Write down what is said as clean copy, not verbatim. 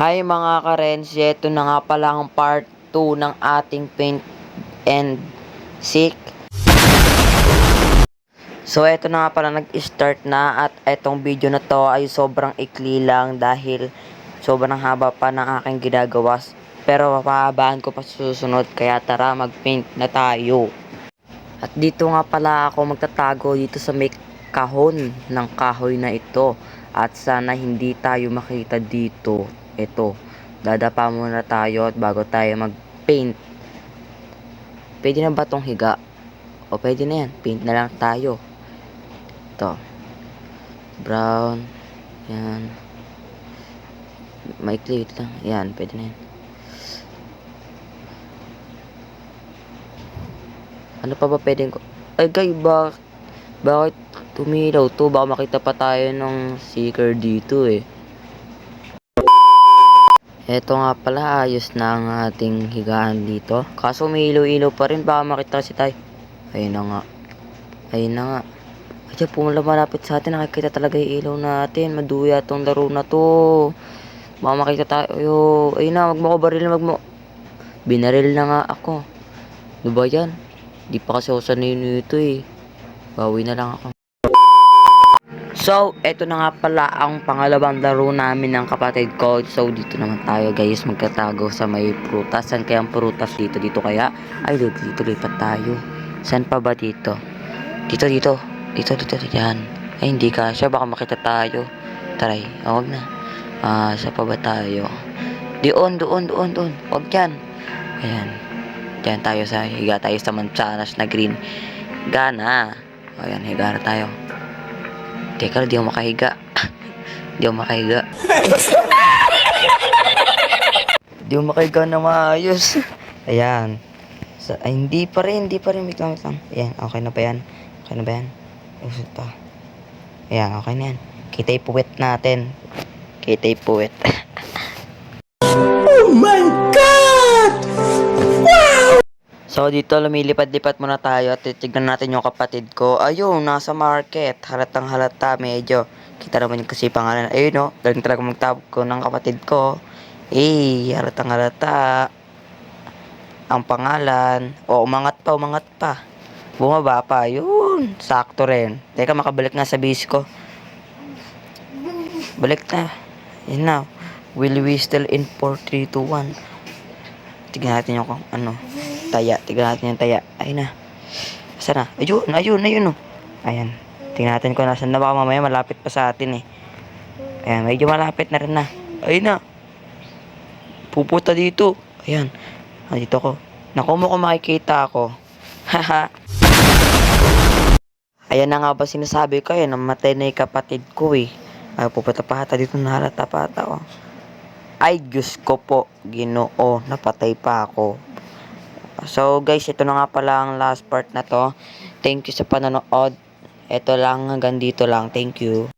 Hi mga ka-Renz, ito na nga pala ang part 2 ng ating paint and seek. So ito na nga pala nag-start na at itong video na to ay sobrang ikli lang dahil sobrang haba pa ng aking ginagawa. Pero papahabaan ko pa susunod kaya tara mag-paint na tayo. At dito nga pala ako magtatago dito sa may kahon ng kahoy na ito. At sana hindi tayo makita dito. Ito, dadapa muna tayo at bago tayo mag-paint. Pwede na ba itong higa? O pwede na yan, paint na lang tayo. Ito, brown, yan. Maikli lang, yan, pwede na yan. Ano pa ba pwedeng ko? Ay guys, bakit tumilaw to? Baka makita pa tayo ng seeker dito eh. Eto nga pala, ayos na ang ating higaan dito. Kaso may ilaw-ilaw pa rin, baka makita si tayo. Ayun na nga. Ayun na nga. Ay, malapit sa atin, nakikita talaga yung ilaw natin. Maduya tong laro na to. Baka makita tayo. Ayun na, wag mo ko baril, wag mo. Binaril na nga ako. Ano ba yan? Di pa kasi ako sanay nito eh. Bawi na lang ako. So, eto na nga pala ang pangalawang laro namin ng kapatid ko. So, dito naman tayo guys magkatago sa may prutas. Saan kaya ang prutas dito? Dito kaya? Ay, dito lipat tayo. Saan pa ba dito? Dito. Yan. Ay, hindi kasya. Baka makita tayo. Taray. Huwag na. Saan pa ba tayo? Doon. Huwag dyan. Ayan. Diyan tayo sa higa tayo sa mansanas na green. Gana. Ayan, higa na tayo. Teka, di ako makahiga. Di ako makahiga na maayos. Ayan. Ay, hindi pa rin. Wait lang. Ayan, okay na ba yan? Usot pa. Ayan, okay na yan. Kita yung puwet natin. Oh my God! Wow! So, dito lumilipad-lipat muna tayo at titignan natin yung kapatid ko. Ayun, nasa market. Halatang halata, medyo. Kita naman yung kasi pangalan. Ayun, no? Galing talaga magtawag ko ng kapatid ko. Halatang halata. Ang pangalan. Umangat pa. Bumaba pa. Yun, sakto rin. Teka, makabalik nga sa base ko. Balik na. Yun na. Will we still in 4, 3, 2, 1? Tignan natin yung taya. Ayun na. Saan na? Ayun, oh. Ayan. Tingnan natin kung nasan na, baka mamaya malapit pa sa atin eh. Ayan, medyo malapit na rin na. Ayun na. Pupunta dito. Ayan. Dito ko. Naku mo kung makikita ako. Haha. Ayan na nga ba sinasabi ko, ayan, namatay na yung kapatid ko eh. Ay, pupunta pa ata dito, nahalata pa ata oh. Ay, Diyos ko po, Ginoo, napatay pa ako. So guys, ito na nga pala ang last part na to. Thank you sa panonood. Ito lang, hanggang dito lang. Thank you.